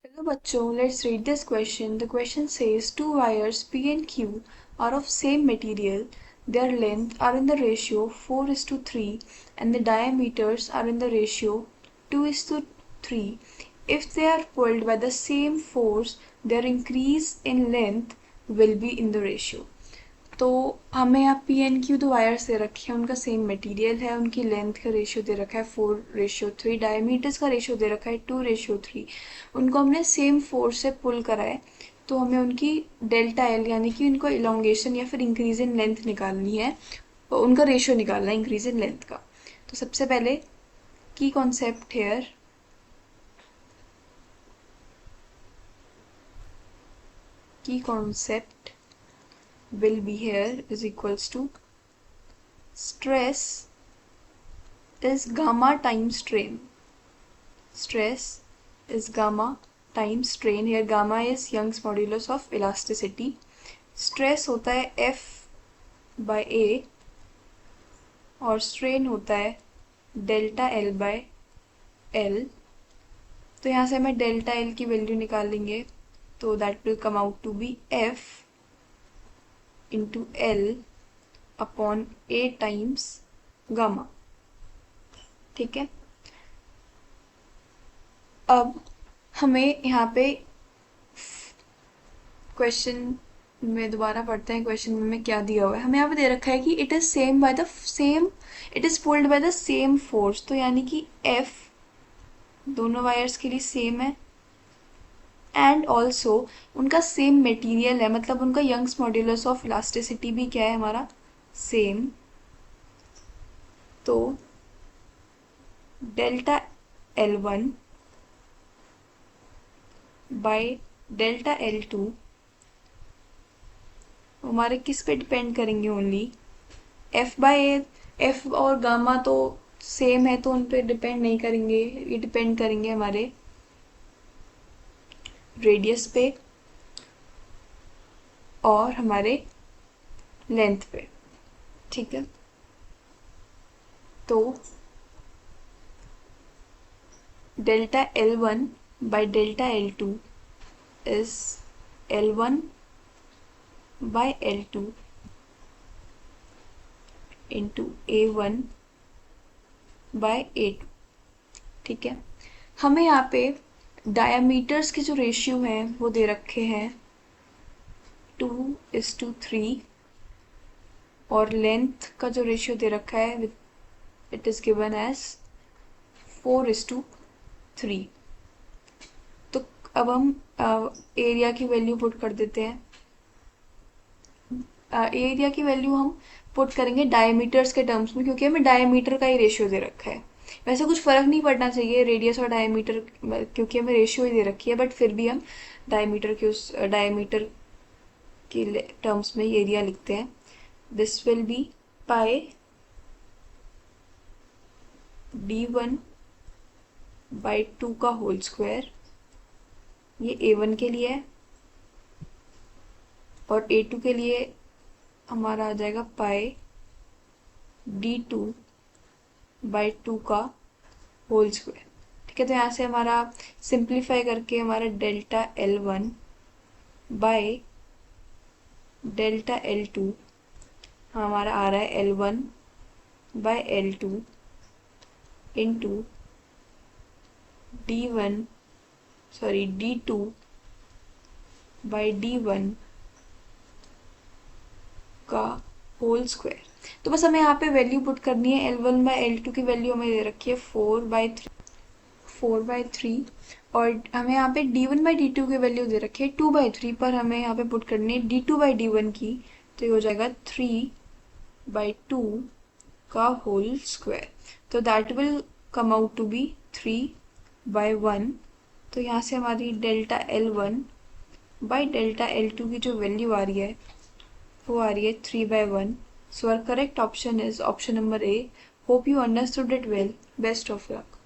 Hello bachcho, let's read this question. The question says two wires P and Q are of same material. Their length are in the ratio 4:3 and the diameters are in the ratio 2:3. If they are pulled by the same force, their increase in length will be in the ratio. तो हमें यहाँ P N Q दो wires दे रखे हैं, उनका same material है, उनकी length का रेशियो दे रखा है 4:3, डायमीटर्स का रेशियो दे रखा है 2:3. उनको हमने सेम फोर्स से पुल करा है, तो हमें उनकी डेल्टा एल यानी कि उनको इलोंगेशन या फिर इंक्रीज इन लेंथ निकालनी है, उनका रेशियो निकालना है इंक्रीज इन लेंथ का. तो सबसे पहले की कॉन्सेप्ट हेयर, की concept will be here is equals to stress is gamma times strain. Stress is gamma times strain. Here gamma is Young's modulus of elasticity. Stress होता है F by A और strain होता है delta L by L. तो यहाँ से हमें delta L की वैल्यू निकालेंगे, तो that will come out to be F into L upon A times gamma. ठीक है. अब हमें यहाँ पे क्वेश्चन में दोबारा पढ़ते हैं. क्वेश्चन में क्या दिया हुआ है, हमें यहाँ पे दे रखा है कि it is pulled by the same force. तो यानी कि F दोनों वायर्स के लिए सेम है एंड ऑल्सो उनका सेम मटेरियल है, मतलब उनका यंग्स मॉड्यूलस ऑफ इलास्टिसिटी भी क्या है हमारा सेम. तो delta L1 by delta L2 हमारे किस पे डिपेंड करेंगे, ओनली F बाय ए. F और गामा तो सेम है तो उन पे डिपेंड नहीं करेंगे, ये डिपेंड करेंगे हमारे रेडियस पे और हमारे लेंथ पे. ठीक है. तो delta L1 by delta L2 is L1 by L2 into A1 by A2. ठीक है. हमें यहाँ पे डायमीटर्स के जो रेशियो हैं वो दे रखे हैं 2:3 और लेंथ का जो रेशियो दे रखा है इट इज गिवन एज 4:3. तो अब हम एरिया की वैल्यू पुट कर देते हैं. एरिया की वैल्यू हम पुट करेंगे डायमीटर्स के टर्म्स में, क्योंकि हमें डायमीटर का ही रेशियो दे रखा है. वैसे कुछ फर्क नहीं पड़ना चाहिए रेडियस और डायमीटर, क्योंकि हमें रेशियो ही दे रखी है, बट फिर भी हम डायमीटर के टर्म्स में एरिया लिखते हैं. This will be pi d1 by 2 का होल स्क्वायर. ये A1 के लिए है और A2 के लिए हमारा आ जाएगा पाई d2 बाई 2 का होल स्क्वायर. ठीक है. तो यहाँ से हमारा सिंप्लीफाई करके हमारा delta L1 by delta L2 हमारा आ रहा है L1 by L2 into D2 by D1 का होल स्क्वायर. तो बस हमें यहाँ पे वैल्यू पुट करनी है. L1 बाई L2 की वैल्यू हमें दे रखी है 4/3 और हमें यहाँ पे D1 बाई D2 की वैल्यू दे रखी है 2/3, पर हमें यहाँ पे पुट करनी है D2 बाई D1 की. तो ये हो जाएगा 3/2 का होल स्क्वायर. तो that will come out to be 3/1. तो यहाँ से हमारी delta L1 by delta L2 की जो वैल्यू आ रही है वो आ रही है 3/1. So our correct option is option number A. Hope you understood it well. Best of luck.